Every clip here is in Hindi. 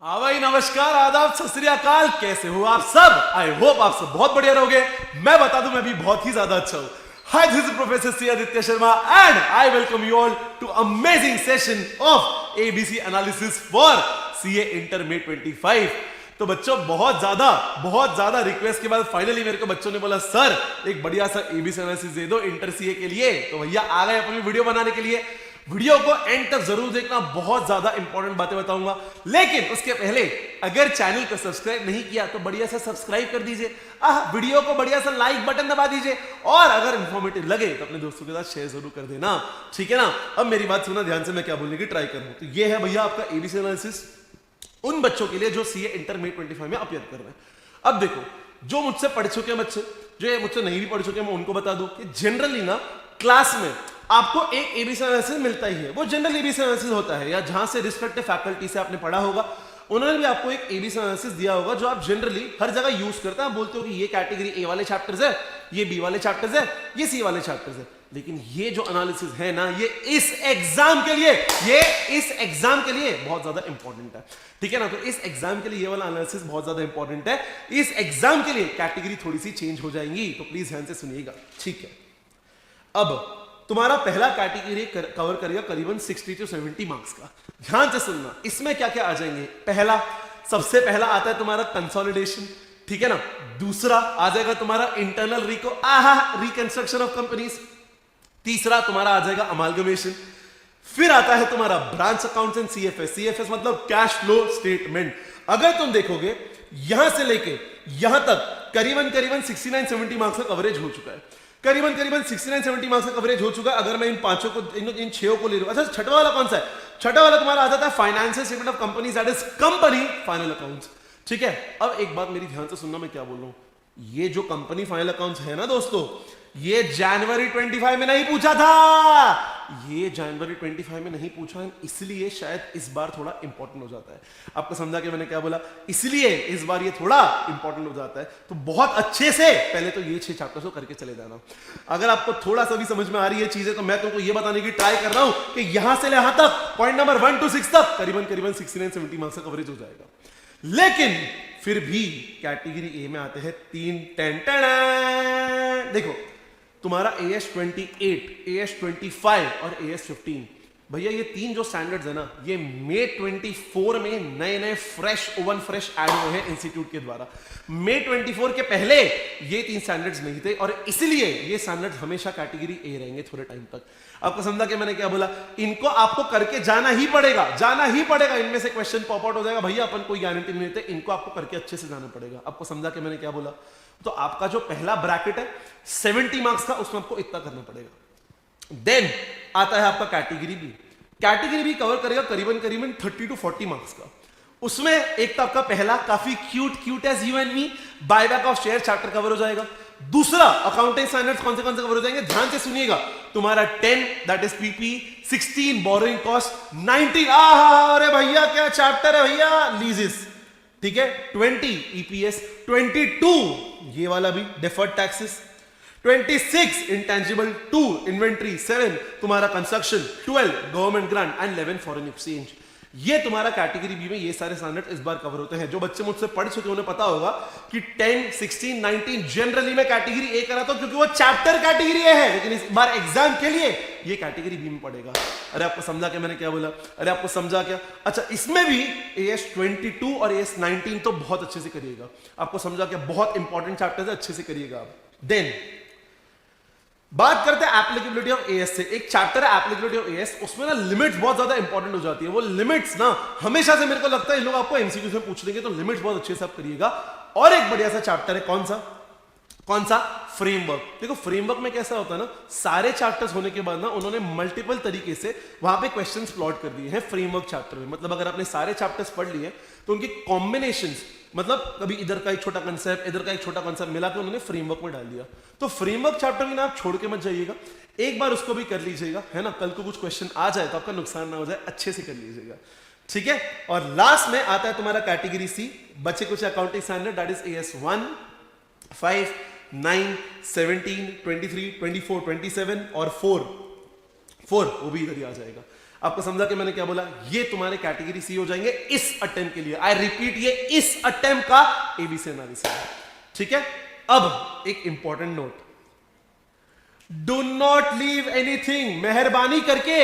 हाँ भाई, नमस्कार, आदाब, सत श्री अकाल। कैसे हो आप सब? आई होप आप सब बहुत बढ़िया रहोगे। मैं बता दूं, मैं भी बहुत ही ज्यादा अच्छा हूं। Hi, this is professor C Aditya Sharma and I welcome you all to amazing session of ABC analysis for CA inter May 25। तो बच्चों, बहुत ज्यादा रिक्वेस्ट के बाद फाइनली मेरे को बच्चों ने बोला, सर एक बढ़िया सा एबीसी एनालिसिस दे दो इंटर सीए के लिए। तो भैया आ गए अपनी वीडियो बनाने के लिए। वीडियो को एंड तक जरूर देखना, बहुत ज्यादा इंपॉर्टेंट बातें बताऊंगा। लेकिन उसके पहले अगर चैनल को सब्सक्राइब नहीं किया तो बढ़िया से सब्सक्राइब कर दीजिए, वीडियो को बढ़िया सा लाइक बटन दबा दीजिए और अगर इंफॉर्मेटिव लगे तो अपने दोस्तों के साथ शेयर जरूर कर देना, ठीक है ना। अब मेरी बात सुना ध्यान से, मैं क्या बोलने की ट्राई करूं। तो ये है भैया आपका एबीसी एनालिसिस उन बच्चों के लिए जो सीए इंटर मे 25 में अपियर कर रहे हैं। अब देखो, जो मुझसे पढ़ चुके बच्चे, जो मुझसे नहीं भी पढ़ चुके, मैं उनको बता दूं कि जनरली ना क्लास में आपको एक एबीसी एनालिसिस मिलता ही है। वो जनरल एबीसी एनालिसिस होता है, या जहां से रिस्पेक्टिव फैकल्टी से आपने पढ़ा होगा, उन्होंने भी आपको एक एबीसी एनालिसिस दिया होगा जो आप जनरली हर जगह यूज करते हैं। आप बोलते हो कि ये कैटेगरी ए वाले चैप्टर्स है, ये बी वाले चैप्टर्स है, ये सी वाले चैप्टर्स है। लेकिन ये जो एनालिसिस है ना, ये इस एग्जाम के लिए बहुत ज्यादा इंपॉर्टेंट है, ठीक है ना। तो इस एग्जाम के लिए ये वाला एनालिसिस बहुत ज्यादा इंपॉर्टेंट है। इस एग्जाम के लिए कैटेगरी थोड़ी सी चेंज हो जाएंगी, तो प्लीज ध्यान से सुनिएगा, ठीक है। अब तुम्हारा पहला कैटेगरी कवर करेगा करीबन 60 to 70 मार्क्स का। ध्यान से सुनना, इसमें क्या क्या आ जाएंगे। सबसे पहला आता है तुम्हारा कंसोलिडेशन, ठीक है ना। दूसरा आ जाएगा तुम्हारा इंटरनल रिकंस्ट्रक्शन ऑफ कंपनीज। तीसरा तुम्हारा आ जाएगा अमालगमेशन। फिर आता है तुम्हारा ब्रांच अकाउंट्स एंड सीएफएस मतलब कैश फ्लो स्टेटमेंट। अगर तुम देखोगे यहां से लेके यहां तक करीबन 69-70 मार्क्स का कवरेज हो चुका है। करीबन 69-70 मार्क्स का कवरेज हो चुका है। अगर मैं इन पांचों को, इन छह को ले लूं। अच्छा, छठा वाला कौन सा है? छठा वाला तुम्हारा आ जाता है financial statement of companies, that is company final accounts, ठीक है। अब एक बात मेरी ध्यान से सुनना, मैं क्या बोल रहा हूं। ये जो कंपनी फाइनल अकाउंट्स है ना दोस्तों, ये जनवरी 25 में नहीं पूछा था। ये जनवरी 25 में नहीं पूछा, इसलिए शायद इस बार थोड़ा इंपॉर्टेंट हो जाता है। आपको समझा कि मैंने क्या बोला? इसलिए इस बार ये थोड़ा इंपॉर्टेंट हो जाता है। तो बहुत अच्छे से पहले तो ये 6 चैप्टर्स को करके चले जाना। अगर आपको थोड़ा सा भी समझ में आ रही है चीजें, तो मैं तुमको ये बताने की ट्राई कर रहा हूं कि यहां से यहां तक पॉइंट नंबर 1 to 6 तक करीबन 69-70 मार्क्स का कवरेज हो जाएगा। लेकिन फिर भी कैटेगरी ए में आते हैं 3 देखो, तुम्हारा AS28, AS25 और AS15, भैया ये 3 जो स्टैंडर्ड्स है ना, ये May 24 में नए फ्रेश ऐड हुए हैं इंस्टीट्यूट के द्वारा। May 24 के पहले ये 3 स्टैंडर्ड्स नहीं थे और इसलिए ये स्टैंडर्ड्स हमेशा कैटेगरी ए रहेंगे थोड़े टाइम तक। आपको समझा कि मैंने क्या बोला? इनको आपको करके जाना ही पड़ेगा। इनमें से क्वेश्चन पॉप आउट हो जाएगा, भैया अपन कोई गारंटी नहीं देते, इनको आपको करके अच्छे से जाना पड़ेगा। आपको समझा कि मैंने क्या बोला? तो आपका जो पहला ब्रैकेट है 70 मार्क्स का, उसमें आपको इतना करना पड़ेगा। देन आता है आपका कैटेगरी बी कवर करेगा करीबन 30 to 40 मार्क्स का। उसमें एक तो आपका पहला काफी cute as you and me buyback of share chapter cover हो जाएगा। दूसरा अकाउंटिंग स्टैंडर्ड्स कौन से कवर हो जाएंगे, ध्यान से सुनिएगा। तुम्हारा 10 that is PP, 16 borrowing cost, 19 अरे भैया क्या चैप्टर है भैया, लीजेस, ठीक है। 20 ईपीएस, 22 ये वाला भी डिफर्ड टैक्सेस, 26 इंटेंजिबल, 2 इन्वेंट्री, 7 तुम्हारा construction, 12 government grant and 11 foreign exchange. ये तुम्हारा कैटेगरी बी में ये सारे स्टैंडर्ड इस बार कवर होते हैं। जो बच्चे मुझसे पढ़ चुके उन्हें पता होगा कि 10, 16, 19 जनरली मैं कैटेगरी ए कराता हूं क्योंकि वो चैप्टर कैटेगरी ए है, लेकिन इस बार एग्जाम के लिए ये कैटेगरी बी में पड़ेगा। अरे आपको समझा क्या मैंने क्या बोला? अरे आपको समझा क्या? अच्छा, इसमें भी AS22 और AS19 तो बहुत अच्छे से करिएगा। आपको समझा क्या? बहुत इंपॉर्टेंट चैप्टर है, अच्छे से करिएगा आप। देन बात करते हैं एप्लीकेबिलिटी ऑफ एएस से। एक चैप्टर है एप्लीकेबिलिटी ऑफ एएस, उसमें ना लिमिट्स बहुत ज्यादा इंपॉर्टेंट हो जाती है। वो लिमिट्स ना हमेशा से मेरे को लगता है इन लोग आपको एमसीक्यू में पूछ लेंगे, तो लिमिट्स बहुत अच्छे से आप करिएगा। और एक बढ़िया सा चैप्टर है, कौन सा? फ्रेमवर्क। देखो फ्रेमवर्क में कैसा होता है ना, सारे चैप्टर्स होने के बाद ना उन्होंने मल्टीपल तरीके से वहां पे क्वेश्चंस प्लॉट कर दिए हैं फ्रेमवर्क चैप्टर में। मतलब अगर आपने सारे चैप्टर्स पढ़ लिए तो उनके कॉम्बिनेशंस, मतलब कभी इधर का एक छोटा कंसेप्ट, इधर का एक छोटा कंसेप्ट मिला के उन्होंने फ्रेमवर्क में डाल दिया। तो फ्रेमवर्क चैप्टर भी ना आप छोड़ के मत जाइएगा, एक बार उसको भी कर लीजिएगा, है ना। कल को कुछ क्वेश्चन आ जाए तो आपका नुकसान ना हो जाए, अच्छे से कर लीजिएगा, ठीक है। और लास्ट में आता है तुम्हारा कैटेगरी सी, बच्चे कुछ accounting standard, that is AS1, 5, 9, 17, 23, 24, 27 और 4 वो भी इधर ही आ जाएगा। आपको समझा कि मैंने क्या बोला? ये तुम्हारे कैटेगरी सी हो जाएंगे इस अटेम्प्ट के लिए। आई रिपीट, ये इस अटेम्प्ट का एबीसी एनालिसिस है, ठीक है। अब एक important note, do not leave anything, मेहरबानी करके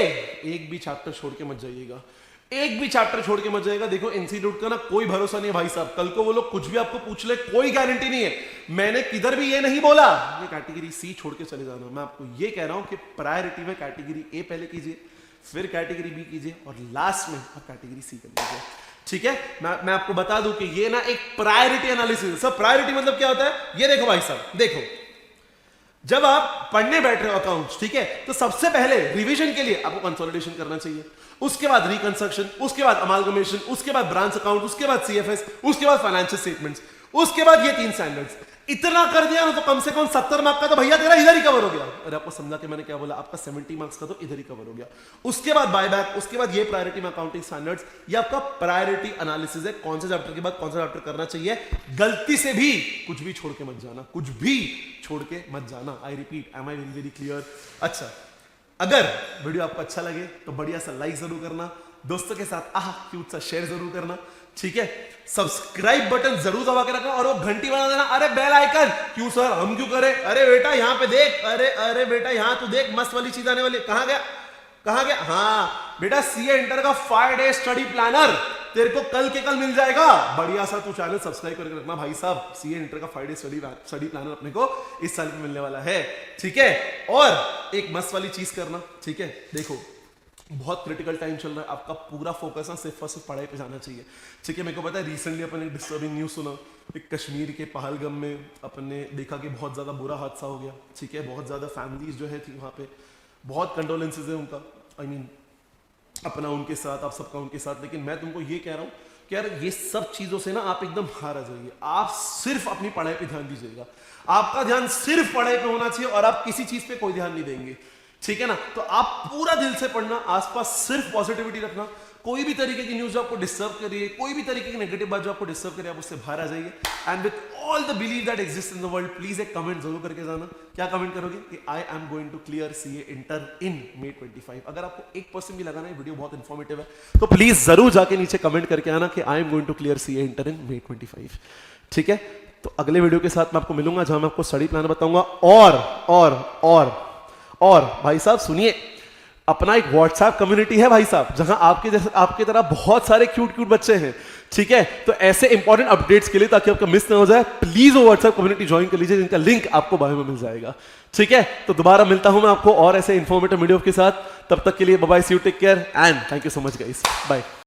एक भी चैप्टर छोड़ के मत जाइएगा, एक भी चैप्टर छोड़ के मत जाइएगा। देखो इंस्टीट्यूट का ना कोई भरोसा नहीं है भाई साहब, कल को वो लोग कुछ भी आपको पूछ ले, कोई गारंटी नहीं है। मैंने किधर भी ये नहीं बोला ये कैटेगरी सी छोड़ के चले जाना। मैं आपको ये कह रहा हूं कि प्रायोरिटी में कैटेगरी ए पहले कीजिए, फिर कैटेगरी बी कीजिए और लास्ट में आप कैटेगरी सी कर लीजिए, ठीक है। मैं आपको बता दूं कि ये ना एक प्रायोरिटी एनालिसिस है। सब प्रायोरिटी मतलब क्या होता है? ये देखो भाई साहब, देखो जब आप पढ़ने बैठ रहे हो अकाउंट्स, ठीक है, तो सबसे पहले रिवीजन के लिए आपको कंसोलिडेशन करना चाहिए, उसके बाद रिकंस्ट्रक्शन, उसके बाद अमालगमेशन, उसके बाद ब्रांच अकाउंट, उसके बाद सीएफएस, उसके बाद फाइनेंशियल स्टेटमेंट्स, उसके बाद ये 3 स्टैंडर्ड्स। इतना कर दिया ना तो कम से कम 70 मार्क्स का तो भैया तेरा इधर ही कवर हो गया। अरे आपको समझा कि मैंने क्या बोला? आपका 70 मार्क्स का तो इधर ही कवर हो गया। उसके बाद बायबैक, उसके बाद ये प्रायोरिटी में अकाउंटिंग स्टैंडर्ड्स, ये आपका प्रायोरिटी एनालिसिस है, कौन से चैप्टर के बाद कौन सा चैप्टर करना चाहिए। गलती से भी कुछ भी छोड़ के मत जाना, कुछ भी छोड़ के मत जाना। I repeat, am I very clear? अच्छा, अगर वीडियो आपको अच्छा लगे तो बढ़िया सा लाइक जरूर करना, दोस्तों के साथ क्यूट सा शेयर जरूर करना, ठीक है। सब्सक्राइब बटन जरूर दबा के रखना और वो घंटी बना देना। अरे बेल आइकन क्यों सर, हम क्यों करें? अरे बेटा यहाँ पे देख, अरे बेटा यहाँ तू देख, मस्त वाली चीज आने वाली। कहां गया? हाँ बेटा, सीए इंटर का 5 डे स्टडी प्लानर तेरे को कल के कल मिल जाएगा। बढ़िया सा तू चैनल सब्सक्राइब करके रखना भाई साहब। सीए इंटर का 5 डे स्टडी प्लानर अपने को इस साल में मिलने वाला है, ठीक है। और एक मस्त वाली चीज करना, ठीक है। देखो बहुत क्रिटिकल टाइम चल रहा है, आपका पूरा फोकस ना सिर्फ और सिर्फ पढ़ाई पे जाना चाहिए, ठीक है। मेरे को पता है रिसेंटली अपन एक डिस्टर्बिंग न्यूज़ सुना, एक कश्मीर के पहलगाम में अपने देखा कि बहुत ज़्यादा बुरा हादसा हो गया, ठीक है। बहुत ज़्यादा फैमिलीज जो है थी वहाँ पे, बहुत कंडोलेंसेज है उनका, आई मीन अपना उनके साथ, आप सबका उनके साथ। लेकिन मैं तुमको ये कह रहा हूँ कि यार ये सब चीज़ों से ना आप एकदम हार आ जाइए, आप सिर्फ अपनी पढ़ाई पे ध्यान दीजिएगा। आपका ध्यान सिर्फ पढ़ाई पे होना चाहिए और आप किसी चीज़ पे कोई ध्यान नहीं देंगे, ठीक है ना। तो आप पूरा दिल से पढ़ना, आसपास सिर्फ पॉजिटिविटी रखना, कोई भी तरीके की न्यूज़ जो आपको डिस्टर्ब करिए, कोई भी तरीके की नेगेटिव बात जो आपको डिस्टर्ब करे, आप उससे बाहर आ जाइए। And with all the believe that exist in the world, please एक कमेंट जरूर करके जाना। क्या कमेंट करोगे? कि I am going to clear CA inter in May 25। अगर आपको 1% भी लगा ना ये वीडियो बहुत इंफॉर्मेटिव है तो प्लीज जरूर जाके नीचे कमेंट करके आना कि I am going to clear CA inter in May 25, ठीक है। तो अगले वीडियो के साथ मैं आपको मिलूंगा जहां मैं आपको स्टडी प्लान बताऊंगा। और भाई साहब सुनिए, अपना एक व्हाट्सएप कम्युनिटी है भाई साहब, जहां आपके जैसे आपके तरह बहुत सारे क्यूट बच्चे हैं, ठीक है। तो ऐसे इंपॉर्टेंट अपडेट्स के लिए, ताकि आपका मिस ना हो जाए, प्लीज वो व्हाट्सएप कम्युनिटी ज्वाइन कर लीजिए, जिनका लिंक आपको बायो में मिल जाएगा, ठीक है। तो दोबारा मिलता हूं मैं आपको और ऐसे इंफॉर्मेटिव वीडियो के साथ। तब तक के लिए bye bye, see you, take care and thank you so much guys, bye.